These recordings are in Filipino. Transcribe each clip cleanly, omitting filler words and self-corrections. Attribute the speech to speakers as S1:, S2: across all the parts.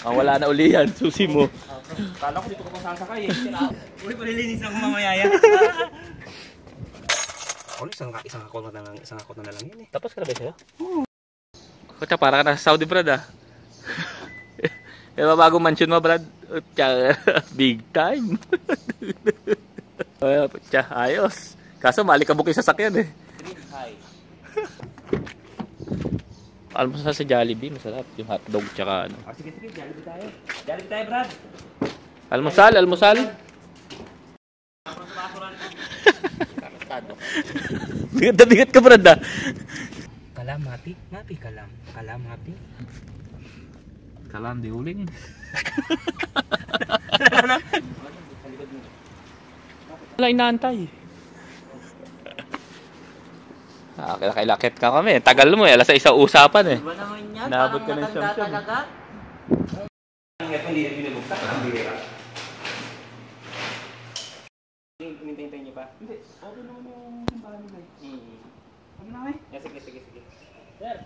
S1: Mawala na uli yan, susi mo.
S2: Kala ko dito ko pa sasakay eh. Uy, palilinis ako mamayaya. Ano, isang akot na lang yan eh.
S1: Tapos ka na ba sa'yo? Kutsa, para ka na sa Saudi, Brad, ah. Yung bagong mansion mo, Brad. Kutsa, big time. Kutsa, ayos. Kaso, malikabok yung sasakyan, eh.
S2: Dream high.
S1: Alam mo sa Jollibee, masarap. Yung hotdog, tsaka ano.
S2: Oh, sige, Jollibee tayo. Jollibee tayo, Brad.
S1: Almusal. Bigat ka, Brad, ah.
S2: Kalam, mapi.
S1: Kalam, di uling. Wala inaantay. Kailakit ka kami. Tagal mo eh. Alas sa isang usapan eh.
S2: Diba naman yan?
S1: Naabot ka
S2: Parang
S1: ng
S2: matanda
S1: siyam-siyam.
S2: talaga. Hindi na binubuktak. Ang bihira. Hinintay niyo pa? Hindi. Okay naman yung simbahan nila eh. Okay na kami? Sige. Sir.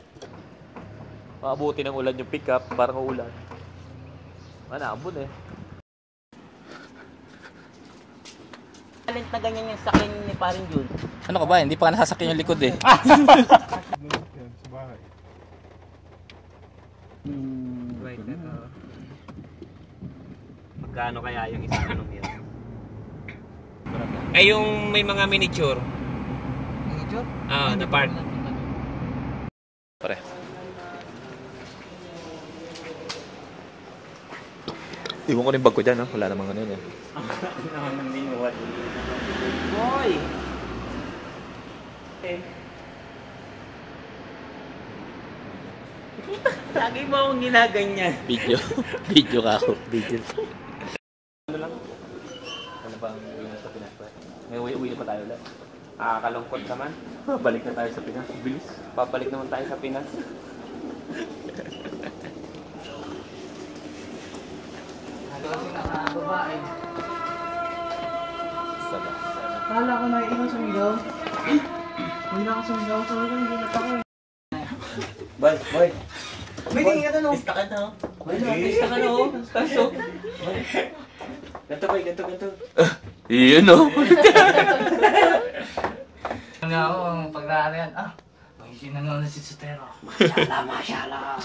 S1: Makabuti ng ulan yung pick-up. Parang ulan. Manabon eh.
S2: Talent na ganyan yung sakin ni Paring Jun.
S1: Ano ka ba? Hindi pa ka nasasakyan yung likod eh.
S2: Right, magkano kaya yung isang anong yan? Ay, yung may mga miniature. Miniature? Ah, na part.
S1: Pare. Iwan ko rin bag ko dyan, no? Wala namang ano yun eh.
S2: Ano naman ng binuhat? Boy! Lagi mo akong ginaganyan.
S1: Video ka ako. Video.
S2: Ano lang?
S1: Ano ba ang uwi na sa Pinas? May uwi pa tayo ulit.
S2: Kalungkot naman.
S1: Balik na tayo sa Pinas. Bilis.
S2: Papalik naman tayo sa Pinas.
S1: Sana.
S3: Kala ko na ikaw sumigaw. Hindi na ako sumigaw. Sorry ko, hindi na ako.
S2: Boy!
S3: May tingin ka tanong.
S2: Pista ka na, oh. Pista ka na, oh. Kaso. Ganto, boy. Ganto.
S1: Iyon, no?
S3: Ano ako, pag-raarian, may sinanong na si Sotero. Masyala.